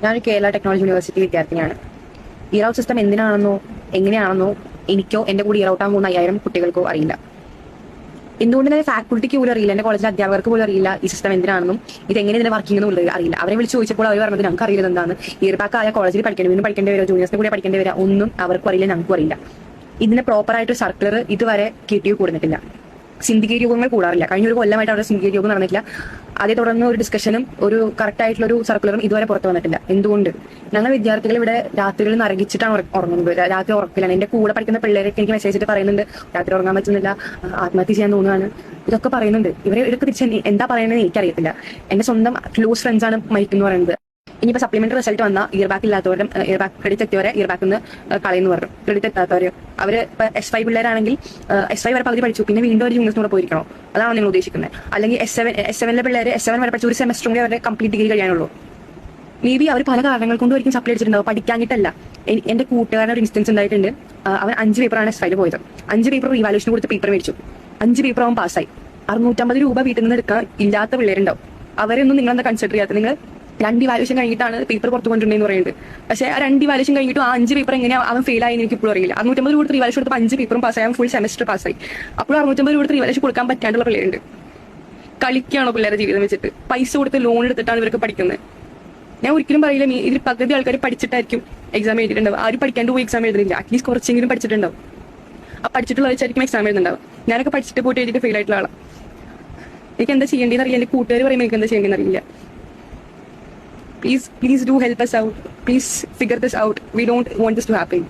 ഞാനൊരു Kerala technology university വിദ്യാർത്ഥിനിയാണ്. Year out system എന്തിനാണെന്നോ എങ്ങനെയാണെന്നോ എനിക്കോ എന്റെ കൂടി ഇയർ ഔട്ടാൻ പോകുന്ന 5000 കുട്ടികൾക്കോ അറിയില്ല. എന്തുകൊണ്ട് തന്നെ ഫാക്കൾട്ടിക്ക് പോലും അറിയില്ല, എന്റെ കോളേജിലെ അധ്യാപകർക്ക് പോലും അറിയില്ല ഈ സിസ്റ്റം എന്തിനാണെന്നും ഇതെങ്ങനെ ഇതിന്റെ വർക്കിംഗ് എന്നുള്ളത് അറിയില്ല. അവരെ വിളിച്ച് ചോദിച്ചപ്പോൾ അവർ പറഞ്ഞത് ഞങ്ങൾക്ക് അറിയില്ല എന്താണ് ഇയർ ബാക്ക് ആയ കോളേജിൽ പഠിക്കേണ്ടി വീണ്ടും പഠിക്കേണ്ടി വരിക, ജൂനിയേഴ്സിന് കൂടെ പഠിക്കേണ്ടി വരിക, ഒന്നും അവർക്കും അറിയില്ല, ഞങ്ങൾക്കും അറിയില്ല. ഇതിന് പ്രോപ്പറായിട്ട് സർക്കുലർ ഇതുവരെ KTU കൊടുത്തിട്ടില്ല. സിൻഡിക്കേറ്റ് യോഗങ്ങൾ കൂടാറില്ല. കഴിഞ്ഞ ഒരു കൊല്ലമായിട്ട് അവിടെ സിൻഡിക്കേറ്റ് യോഗം നടന്നിട്ടില്ല. അതേ തുടർന്ന് ഒരു ഡിസ്കഷനും ഒരു കറക്റ്റ് ആയിട്ടുള്ള ഒരു സർക്കുലറും ഇതുവരെ പുറത്തു വന്നിട്ടില്ല. എന്തുകൊണ്ട്? ഞങ്ങൾ വിദ്യാർത്ഥികൾ ഇവിടെ രാത്രികളിൽ നരകിച്ചിട്ടാണ് ഉറങ്ങുന്നത്. രാത്രി ഉറക്കിലാണ്. എന്റെ കൂടെ പഠിക്കുന്ന പിള്ളേരൊക്കെ എനിക്ക് മെസ്സേജ് ഇട്ട് പറയുന്നുണ്ട്, രാത്രി ഉറങ്ങാൻ പറ്റുന്നില്ല, ആത്മഹത്യ ചെയ്യാൻ തോന്നുകയാണ്, ഇതൊക്കെ പറയുന്നുണ്ട്. ഇവർക്ക് തിരിച്ച് എന്താ പറയുന്നത് എനിക്കറിയത്തില്ല. എന്റെ സ്വന്തം ക്ലോസ് ഫ്രണ്ട്സ് ആണ് മരിക്കുന്നു പറയുന്നത്. ഇനിയിപ്പോൾ സപ്ലിമെന്ററി റിസൾട്ട് വന്നാൽ ഇയർ ബാക്ക് ഇല്ലാത്തവരും ഇയർ ബാക്ക് ക്രെഡിറ്റ് എത്തിയവരെ ഇയർ ബാക്ക് നിന്ന് കളയുന്നു പറഞ്ഞു. ക്രെഡിറ്റ് എത്താത്തവര് അവര് S5 പിള്ളേരാണെങ്കിൽ S5 വരെ പകുതി പഠിച്ചു, പിന്നെ വീണ്ടും ഒരു ജൂനിയേഴ്സിനോട് പോയിരിക്കണോ? അതാണ് നിങ്ങൾ ഉദ്ദേശിക്കുന്നത്? അല്ലെങ്കിൽ S7 പിള്ളേർ S7 വരെ പഠിച്ച ഒരു സെമസ്റ്റർ കൂടി അവരുടെ കംപ്ലീറ്റ് ഡിഗ്രി കഴിയാനുള്ളൂ. മേ ബി അവർ പല കാരണങ്ങൾ കൊണ്ടുമായിരിക്കും സപ്ലൈ അടിച്ചിട്ടുണ്ടാവും, പഠിക്കാഞ്ഞിട്ടല്ല. എന്റെ കൂട്ടുകാരൻ ഒരു ഇൻസ്റ്റൻസ് ഉണ്ടായിട്ടുണ്ട്. അവൻ 5 പേപ്പറാണ് S5 പോയത്. 5 പേപ്പർ റിവാലുവേഷൻ കൊടുത്ത് പേപ്പർ മേടിച്ചു. 5 പേപ്പർ അവൻ പാസ്സായി. 650 രൂപ വീട്ടിൽ നിന്ന് എടുക്കാൻ ഇല്ലാത്ത പിള്ളേരുണ്ടാവും. അവരൊന്നും നിങ്ങളെന്താ കൺസിഡർ ചെയ്യാത്ത? നിങ്ങൾ 2 ഇവാലുവേഷൻ കഴിഞ്ഞിട്ടാണ് പേപ്പർ പുറത്തു കൊണ്ടിട്ടുണ്ടെന്ന് പറയുന്നത്. പക്ഷേ ആ 2 ഇവാലുവേഷൻ കഴിഞ്ഞിട്ട് ആ 5 പേപ്പർ എങ്ങനെയാണ് അവൻ ഫെയിൽ ആയി എനിക്ക് ഇപ്പോഴും അറിയില്ല. 650 രൂപ റിവാലുവേഷൻ കൊടുത്ത് 5 പേപ്പറും പാസ്സായി, അവൻ ഫുൾ സെമസ്റ്റർ പാസ്സായി. അപ്പോൾ 650 രൂപ റിവാലുവേഷൻ കൊടുക്കാൻ പറ്റാണ്ടുള്ള പിള്ളേരുണ്ട്. കളിക്കുകയാണോ പിള്ളേരുടെ ജീവിതം വെച്ചിട്ട്? പൈസ കൊടുത്ത് ലോൺ എടുത്തിട്ടാണ് ഇവർക്ക് പഠിക്കുന്നത്. ഞാൻ ഒരിക്കലും പറയില്ല ഇതിൽ പകുതി ആൾക്കാർ പഠിച്ചിട്ടായിരിക്കും എക്സാം എഴുതിയിട്ടുണ്ടാവും. ആരും പഠിക്കാണ്ട് പോയി എക്സാം എഴുതുന്നില്ല. അറ്റ്ലീസ്റ്റ് കുറച്ചെങ്കിലും പഠിച്ചിട്ടുണ്ടാവും. ആ പഠിച്ചിട്ടുള്ള വെച്ചായിരിക്കും എക്സാം എഴുതുന്നുണ്ടാവും. ഞാനൊക്കെ പഠിച്ചിട്ട് പോയിട്ട് എഴുതിയിട്ട് ഫെയിൽ ആയിട്ടുള്ള ആളാണ്. എനിക്ക് എന്താ ചെയ്യേണ്ടതെന്ന് അറിയില്ല. എന്റെ കൂട്ടുകാർ പറയുമ്പോൾ എനിക്ക് എന്താ ചെയ്യേണ്ടതെന്ന് അറിയില്ല. Please do help us out. Please figure this out. We don't want this to happen.